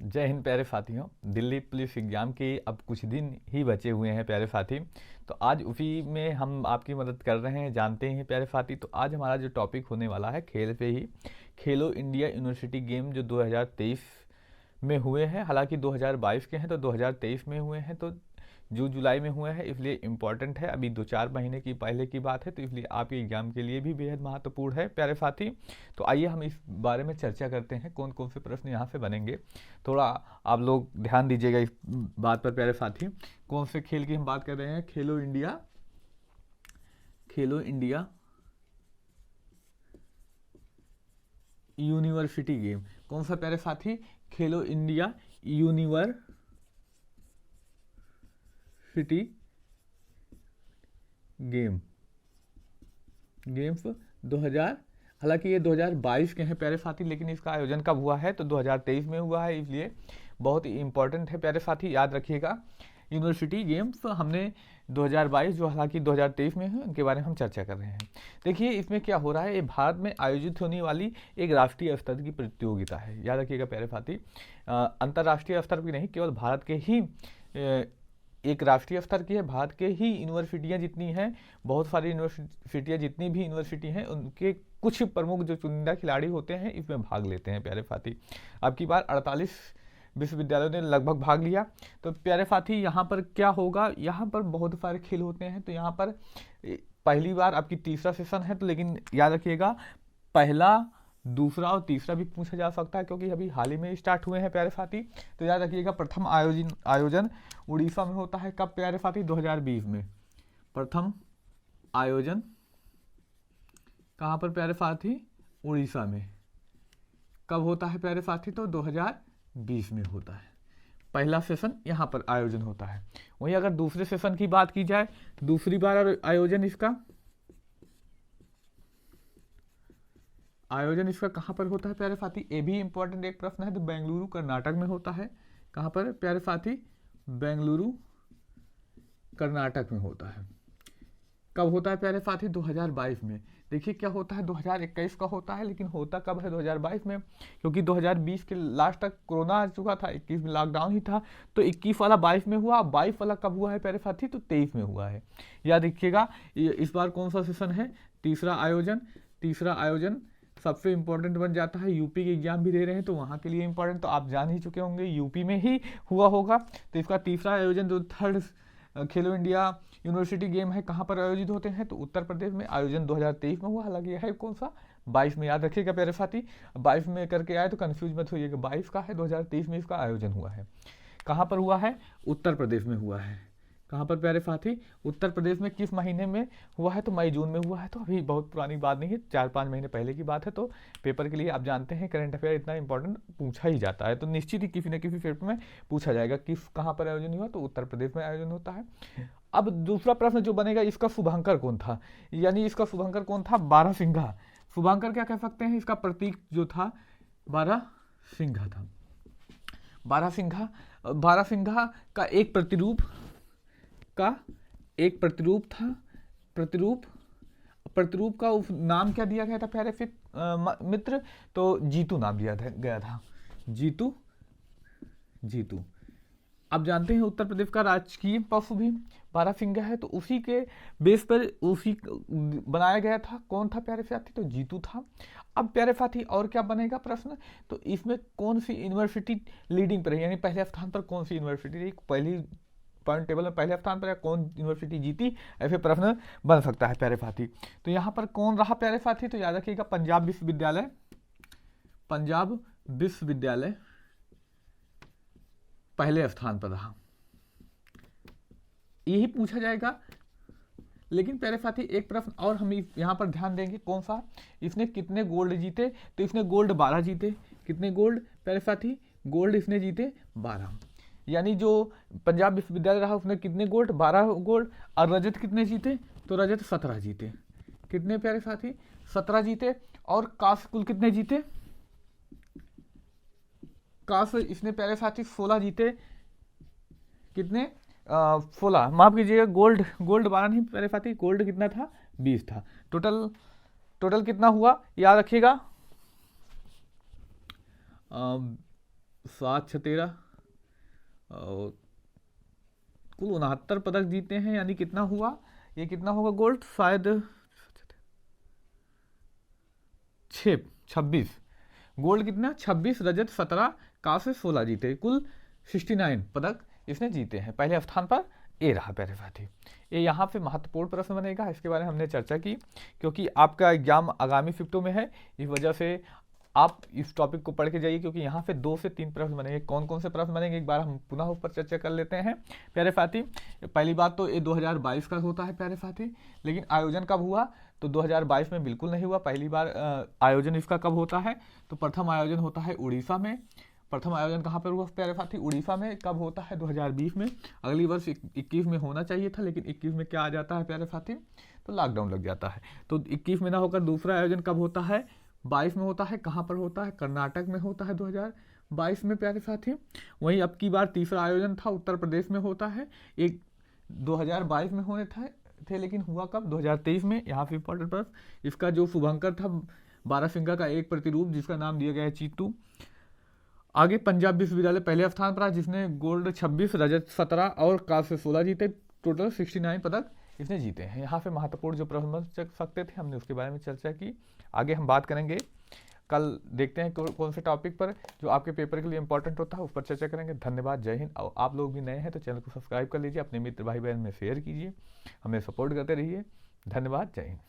जय हिंद प्यारे साथियों। दिल्ली पुलिस एग्जाम के अब कुछ दिन ही बचे हुए हैं प्यारे साथी। तो आज उसी में हम आपकी मदद कर रहे हैं, जानते हैं प्यारे साथी। तो आज हमारा जो टॉपिक होने वाला है खेल पे ही। खेलो इंडिया यूनिवर्सिटी गेम जो 2023 में हुए हैं, हालांकि 2022 के हैं तो 2023 में हुए हैं, तो जून जुलाई में हुए हैं, इसलिए इम्पॉर्टेंट है। अभी 2-4 महीने की पहले की बात है, तो इसलिए आपके एग्जाम के लिए भी बेहद महत्वपूर्ण है प्यारे साथी। तो आइए हम इस बारे में चर्चा करते हैं, कौन कौन से प्रश्न यहाँ से बनेंगे। थोड़ा आप लोग ध्यान दीजिएगा इस बात पर प्यारे साथी। कौन से खेल की हम बात कर रहे हैं? खेलो इंडिया, खेलो इंडिया यूनिवर्सिटी गेम। कौन सा प्यारे साथी? खेलो इंडिया यूनिवर्सिटी गेम्स 2000, हालांकि ये 2022 के हैं प्यारे साथी, लेकिन इसका आयोजन कब हुआ है? तो 2023 में हुआ है, इसलिए बहुत ही इंपॉर्टेंट है प्यारे साथी, याद रखिएगा। यूनिवर्सिटी गेम्स हमने 2022 जो हालांकि 2023 में है, उनके बारे में हम चर्चा कर रहे हैं। देखिए इसमें क्या हो रहा है, ये भारत में आयोजित होने वाली एक राष्ट्रीय स्तर की प्रतियोगिता है, याद रखिएगा प्यारे साथी। अंतर्राष्ट्रीय स्तर की नहीं, केवल भारत के ही एक राष्ट्रीय स्तर की है। भारत के ही यूनिवर्सिटियाँ जितनी हैं, बहुत सारी यूनिवर्सिटियाँ, जितनी भी यूनिवर्सिटी हैं, उनके कुछ प्रमुख जो चुनिंदा खिलाड़ी होते हैं इसमें भाग लेते हैं प्यारे साथी। अब की बार 48 विश्वविद्यालयों ने लगभग भाग लिया। तो प्यारे साथी यहाँ पर क्या होगा, यहाँ पर बहुत सारे खेल होते हैं। तो यहाँ पर पहली बार आपकी तीसरा सेशन है, तो लेकिन याद रखिएगा पहला, दूसरा और तीसरा भी पूछा जा सकता है, क्योंकि अभी हाल ही में स्टार्ट हुए हैं प्यारे साथी। तो याद रखिएगा प्रथम आयोजन उड़ीसा में होता है। कब प्यारे साथी? 2020 में। प्रथम आयोजन कहाँ पर प्यारे साथी? उड़ीसा में। कब होता है प्यारे साथी? तो 2020 में होता है। पहला सेशन यहाँ पर आयोजन होता है। वहीं अगर दूसरे सेशन की बात की जाए, दूसरी बार आयोजन इसका कहाँ पर होता है प्यारे साथी? ये भी इंपॉर्टेंट एक प्रश्न है। तो बेंगलुरु कर्नाटक में होता है। कहाँ पर प्यारे साथी? बेंगलुरु कर्नाटक में होता है। कब होता है प्यारे साथी? 2022 में। देखिए क्या होता है, 2021 का होता है, लेकिन होता कब है? 2022 में, क्योंकि 2020 के लास्ट तक कोरोना आ चुका था, 21 में लॉकडाउन ही था। तो 21 वाला 22 में हुआ, 22 वाला कब हुआ है प्यारे साथी? तो 23 में हुआ है। याद रखिएगा इस बार कौन सा सेशन है? तीसरा आयोजन सबसे इंपॉर्टेंट बन जाता है। यूपी के एग्जाम भी दे रहे हैं तो वहाँ के लिए इंपॉर्टेंट, तो आप जान ही चुके होंगे यूपी में ही हुआ होगा। तो इसका तीसरा आयोजन जो थर्ड खेलो इंडिया यूनिवर्सिटी गेम है, कहाँ पर आयोजित होते हैं? तो उत्तर प्रदेश में। आयोजन 2023 में हुआ, हालांकि यह है कौन सा? 22 में। याद रखिएगा प्यारे साथी, 22 में करके आए तो कंफ्यूज मत होइएगा, 22 का है, 2023 में इसका आयोजन हुआ है। कहाँ पर हुआ है? उत्तर प्रदेश में हुआ है। कहाँ पर प्यारे साथी? उत्तर प्रदेश में। किस महीने में हुआ है? तो मई जून में हुआ है। तो अभी बहुत पुरानी बात नहीं है, 4-5 महीने पहले की बात है। तो पेपर के लिए आप जानते हैं करंट अफेयर इतना इंपॉर्टेंट पूछा ही जाता है, तो निश्चित ही किसी न किसी पेपर में पूछा जाएगा किस कहाँ पर आयोजन हुआ। तो उत्तर प्रदेश में आयोजन होता है। अब दूसरा प्रश्न जो बनेगा, इसका शुभंकर कौन था? यानी इसका शुभंकर कौन था? बारहसिंघा। शुभंकर क्या कह सकते हैं? इसका प्रतीक जो था बारहसिंघा था। बारहसिंघा का एक प्रतिरूप था। प्रतिरूप का नाम क्या दिया गया था प्यारे मित्र? तो जीतू नाम दिया गया था। जीतू। आप जानते हैं उत्तर प्रदेश का राजकीय पशु भी बारहसिंघा है, तो उसी के बेस पर उसी बनाया गया था। कौन था प्यारे साथी? तो जीतू था। अब प्यारे साथी और क्या बनेगा प्रश्न? तो इसमें कौन सी यूनिवर्सिटी लीडिंग पर है, यानी पहले स्थान पर कौन सी यूनिवर्सिटी रही, पहली पॉइंट टेबल में पहले स्थान पर या कौन यूनिवर्सिटी जीती, ऐसे प्रश्न बन सकता है प्यारे साथी। तो यहाँ पर कौन रहा प्यारे साथी? तो याद रखिएगा पंजाब विश्वविद्यालय पहले स्थान पर रहा। यही पूछा जाएगा। लेकिन प्यारे साथी एक प्रश्न और हम यहाँ पर ध्यान देंगे, कौन सा? इसने कितने गोल्ड जीते? तो इसने गोल्ड 12 जीते। कितने गोल्ड प्यारे साथी? गोल्ड इसने जीते 12। यानी जो पंजाब विश्वविद्यालय रहा उसने कितने गोल्ड? 12 गोल्ड। और रजत कितने जीते? तो रजत 17 जीते। कितने प्यारे साथी? 17 जीते। और कांस्य कुल कितने जीते? कांस्य इसने प्यारे साथी 16 जीते। कितने? 16, माफ कीजिएगा, गोल्ड 12 नहीं प्यारे साथी, गोल्ड कितना था? 20 था। टोटल कितना हुआ? याद रखिएगा 7 6 13 और कुल 69 पदक जीते हैं, यानी कितना हुआ, ये कितना होगा गोल्ड, शायद 26 गोल्ड, कितना 26, रजत 17, कांस्य 16 जीते, कुल 69 पदक इसने जीते हैं। पहले स्थान पर ए रहा प्यारे साथी। ये यहाँ पे महत्वपूर्ण प्रश्न बनेगा, इसके बारे में हमने चर्चा की, क्योंकि आपका एग्जाम आगामी शिफ्टों में है, इस वजह से आप इस टॉपिक को पढ़ के जाइए, क्योंकि यहाँ पे 2 से 3 प्रश्न बनेंगे। कौन कौन से प्रश्न बनेंगे एक बार हम पुनः ऊपर चर्चा कर लेते हैं प्यारे साथी। पहली बात तो ये 2022 का होता है प्यारे साथी, लेकिन आयोजन कब हुआ, तो 2022 में बिल्कुल नहीं हुआ। पहली बार आयोजन इसका कब होता है, तो प्रथम आयोजन होता है उड़ीसा में। प्रथम आयोजन कहाँ पर हुआ प्यारे साथी, उड़ीसा में। कब होता है, 2020 में। अगली वर्ष 21 में होना चाहिए था, लेकिन 21 में क्या आ जाता है प्यारे साथी, तो लॉकडाउन लग जाता है। तो 21 में ना होकर दूसरा आयोजन कब होता है, 22 में होता है। कहाँ पर होता है, कर्नाटक में होता है 2022 में प्यारे साथी। वहीं अब की बार तीसरा आयोजन था उत्तर प्रदेश में होता है, एक 2022 में होने थे, लेकिन हुआ कब, 2023 में। यहाँ पे इंपॉर्टेंट प्रश्न, इसका जो शुभंकर था बारासिंगा का एक प्रतिरूप, जिसका नाम दिया गया है चीतू। आगे पंजाब विश्वविद्यालय पहले स्थान पर रहा, जिसने गोल्ड 26, रजत 17 और कांस्य 16 जीते, टोटल 69 पदक इसने जीते हैं। यहाँ पे महत्वपूर्ण जो प्रश्न बन सकते थे, हमने उसके बारे में चर्चा की। आगे हम बात करेंगे, कल देखते हैं कौन से टॉपिक पर जो आपके पेपर के लिए इंपॉर्टेंट होता है, उस पर चर्चा करेंगे। धन्यवाद, जय हिंद। और आप लोग भी नए हैं तो चैनल को सब्सक्राइब कर लीजिए, अपने मित्र भाई बहन में शेयर कीजिए, हमें सपोर्ट करते रहिए। धन्यवाद, जय हिंद।